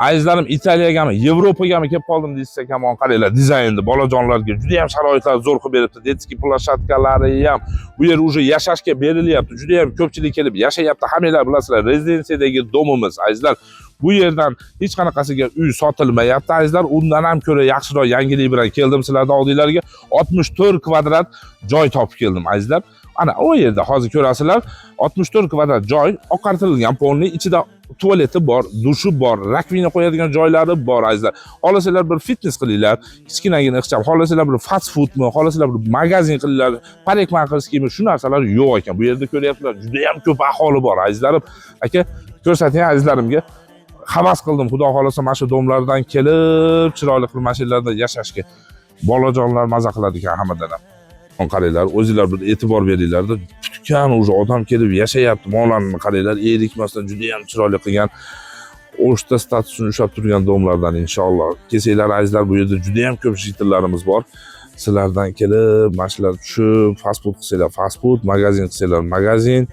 Azizlarim, Italiyagami, Yevropagami kelib qoldim deysiz ham qaranglar, dizaynni bolajonlarga juda ham sharoitlar zo'r qilib beribdi. Detskiy plashatkalari ham, bu yer уже yashashga berilyapti. Juda ham ko'pchilik kelib yashayapti. Hammanglar bilasizlar, rezidensiyadagi domimiz, azizlar. Bu yerdan hech qanaqasiga uy sotilmayapti, azizlar. Undan ham ko'ra yaxshiroq yangilik bilan keldim sizlarning oldinglarga. 64 kvadrat joy topib keldim, azizlar. Ana o yerda hozir ko'rasizlar, 64 kvadrat joy, oqartirilgan polni, ichida tualeti bor, dushi bor, rakvina qo'yadigan joylari bor, azizlar. Xohlasanglar bir fitness qilinglar, kichkinagina ixcham, xohlasanglar bir fast foodmi, xohlasanglar bir magazin qilinglar, parikmaxirskiymi, shu narsalar yo'q ekan. Bu yerda ko'ryapsizlar, juda ham ko'p aholi bor, azizlarim. Aka, ko'rsating azizlarimga. Havas qildim, xudo xolasa mana shu domlardan kelib, chiroyli qilib mashinalarda yashashga. Bolajonlar maza qiladi ekan hammadan ham. Qaranglar, o'zinglar bir e'tibor beringlar-da. Tutgan уже odam kelib yashayapti. Mollarni qaranglar, erikmasdan juda ham chiroyli qilgan. O'shda statusini ushlab turgan domlardan inshaalloh. Kelsanglar azizlar, bu yerda juda ham ko'p jitillarimiz bor. Sizlardan kelib, mashinalar tushib, fast food qilsanglar, fast food, magazin qilsanglar, magazin,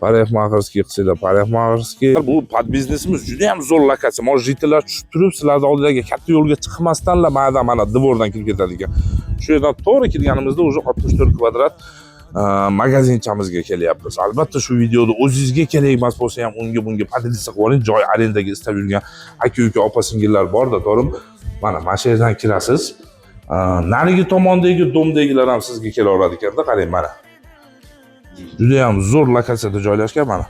parikmaxirskiy qilsanglar, parikmaxirskiy. Bu biznesimiz juda ham zo'r lokatsiya. Mana jitillar tushib turib, sizlarning oldingizga katta yo'lga chiqmasdanla mana dvordan kirib ketadi ekan. Shu yerdan to'g'ri kirganimizda уже 64 kvadrat magazinchamizga kelyapmiz. Albatta shu videoda o'zingizga kerak emas bo'lsa ham unga bunga podelitsiya qilib oling. Joy arendaga istab yurgan aka-uka, opa-singillar bor-da, to'g'rimi? Mana shu yerdan kirasiz. Narigi tomondagi domdagilar ham sizga kelaveradi ekanda, qarang mana. Juda ham zo'r lokatsiyada joylashgan mana.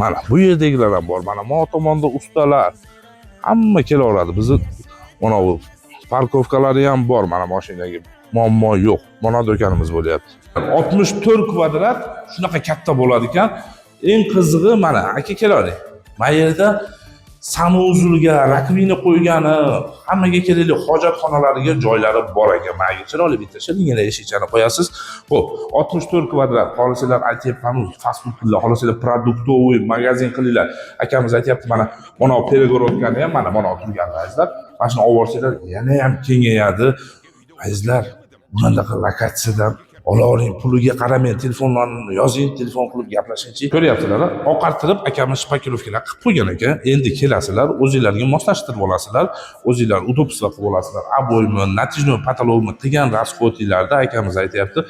Mana bu yerdagilar ham bor. Mana bu tomonda ustalar hamma kelaveradi. Bizni mana bu parkovkalari ham bor, mana mashinaga muammo yo'q. Mana do'konimiz bo'lyapti. 64 kvadrat shunaqa katta bo'ladi ekan. Eng qizig'i mana aka kelavering. Mana yerda sanuzulga rakvina qo'ygani, hammaga kerakli hojatxonalariga joylari bor ekan. Mana chiroyli bitta shiringina eshikchani qo'yasiz. Xo'p, 64 kvadrat. Xohlasanglar aytyapman, fast food qilinglar, xohlasanglar produktovoy magazin qilinglar. Akamiz aytyapti, mana peregorotkani ham mana turgan azizlar. Mana shuni olib borsanglar, yana ham kengayadi. Azizlar, bunaqa lokatsiyadan olavering, puliga qaramang, telefonlarni yozing, telefon qilib gaplashingchi. Ko'ryapsizlar, oqartirib akamiz shpakilovkalar qilib qo'ygan ekan. Endi kelasizlar, o'zingizlarga moslashtirib olasizlar, o'zingizlar udobstva qilib olasizlar. Aboymi, natijnoy patologmi qilgan расходinglarda akamiz aytayapti,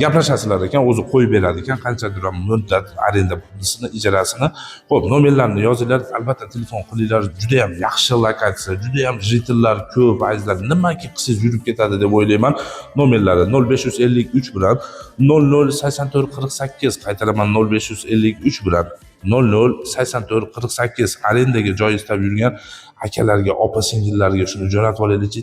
gaplashasizlar ekan, o'zi qo'yib beradi ekan, qanchadir muddat arenda pulisini, ijarasini. Xo'p, nomerlarni yozinglar, albatta telefon qilinglar. Juda ham yaxshi lokatsiya, juda ham jitillar ko'p, azizlar. Nimaki qilsangiz yurib ketadi deb o'ylayman. Nomerlari 0553 bilan 008448, qaytaraman 0553 bilan 008448. Arendaga joy istab yurgan akalarga, opa-singillarga shuni jo'natib olaylik.